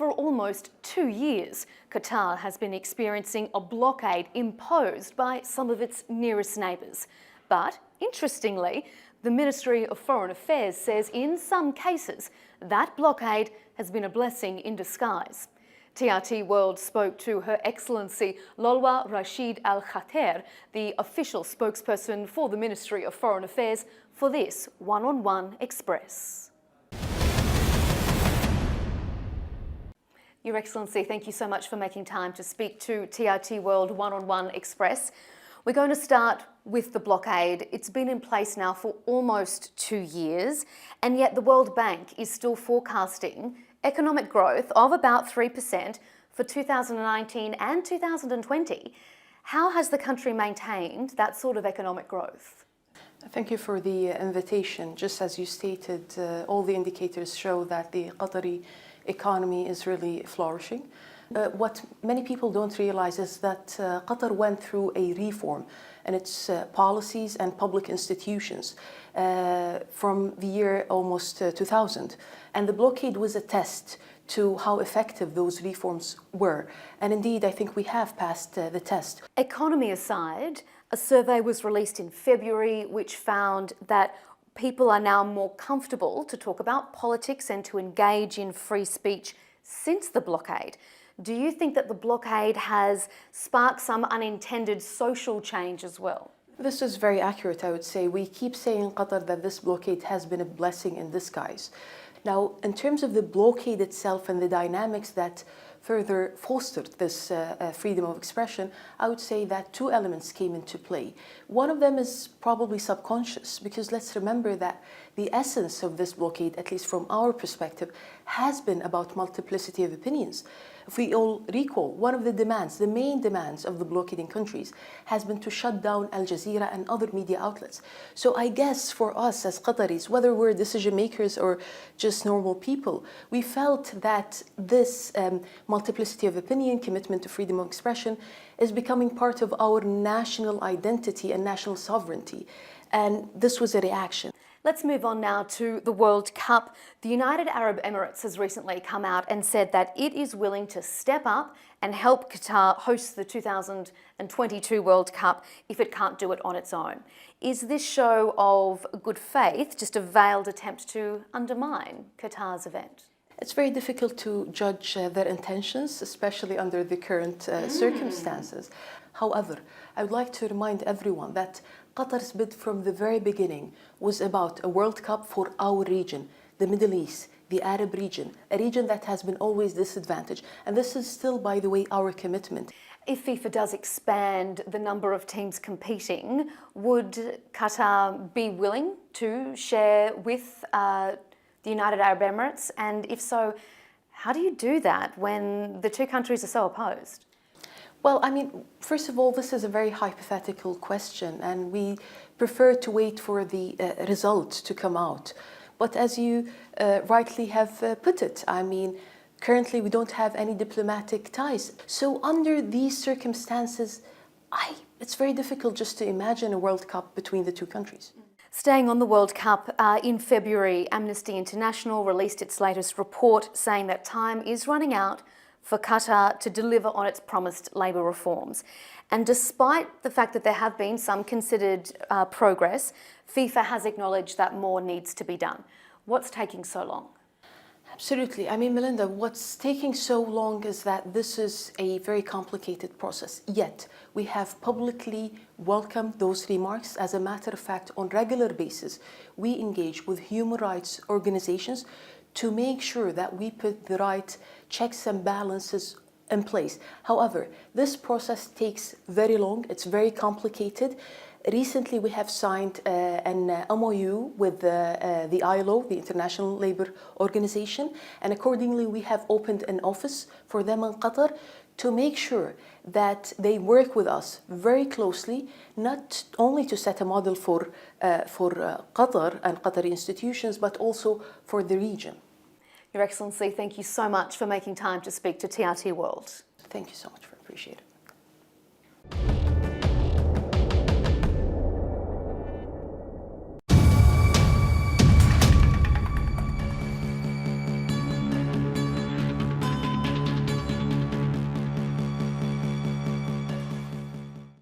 For almost 2 years, Qatar has been experiencing a blockade imposed by some of its nearest neighbours. But, interestingly, the Ministry of Foreign Affairs says in some cases that blockade has been a blessing in disguise. TRT World spoke to Her Excellency Lolwa Rashid Al Khater, the official spokesperson for the Ministry of Foreign Affairs, for this One-on-One Express. Your Excellency, thank you so much for making time to speak to TRT World One-on-One Express. We're going to start with the blockade. It's been in place now for almost 2 years, and yet the World Bank is still forecasting economic growth of about 3% for 2019 and 2020. How has the country maintained that sort of economic growth? Thank you for the invitation. Just as you stated, all the indicators show that the Qatari economy is really flourishing. What many people don't realize is that Qatar went through a reform in its policies and public institutions from the year almost 2000. And the blockade was a test to how effective those reforms were. And indeed, I think we have passed the test. Economy aside, a survey was released in February which found that people are now more comfortable to talk about politics and to engage in free speech since the blockade. Do you think that the blockade has sparked some unintended social change as well? This is very accurate, I would say. We keep saying in Qatar that this blockade has been a blessing in disguise. Now, in terms of the blockade itself and the dynamics that further fostered this freedom of expression, I would say that two elements came into play. One of them is probably subconscious, because let's remember that the essence of this blockade, at least from our perspective, has been about multiplicity of opinions. If we all recall, one of the demands, the main demands of the blockading countries has been to shut down Al Jazeera and other media outlets. So I guess for us as Qataris, whether we're decision makers or just normal people, we felt that this multiplicity of opinion, commitment to freedom of expression is becoming part of our national identity and national sovereignty. And this was a reaction. Let's move on now to the World Cup. The United Arab Emirates has recently come out and said that it is willing to step up and help Qatar host the 2022 World Cup if it can't do it on its own. Is this show of good faith just a veiled attempt to undermine Qatar's event? It's very difficult to judge their intentions, especially under the current circumstances. However, I would like to remind everyone that Qatar's bid from the very beginning was about a World Cup for our region, the Middle East, the Arab region, a region that has been always disadvantaged. And this is still, by the way, our commitment. If FIFA does expand the number of teams competing, would Qatar be willing to share with the United Arab Emirates? And if so, how do you do that when the two countries are so opposed? Well, I mean, first of all, this is a very hypothetical question, and we prefer to wait for the result to come out. But as you rightly have put it, I mean, currently we don't have any diplomatic ties. So under these circumstances, it's very difficult just to imagine a World Cup between the two countries. Staying on the World Cup, in February, Amnesty International released its latest report saying that time is running out for Qatar to deliver on its promised labour reforms. And despite the fact that there have been some considered progress, FIFA has acknowledged that more needs to be done. What's taking so long? Absolutely. I mean, Melinda, what's taking so long is that this is a very complicated process. Yet, we have publicly welcomed those remarks. As a matter of fact, on a regular basis, we engage with human rights organizations to make sure that we put the right checks and balances in place. However, this process takes very long. It's very complicated. Recently, we have signed an MOU with the ILO, the International Labour Organization, and accordingly, we have opened an office for them in Qatar to make sure that they work with us very closely, not only to set a model for Qatar and Qatari institutions, but also for the region. Your Excellency, thank you so much for making time to speak to TRT World. Thank you so much, appreciate it.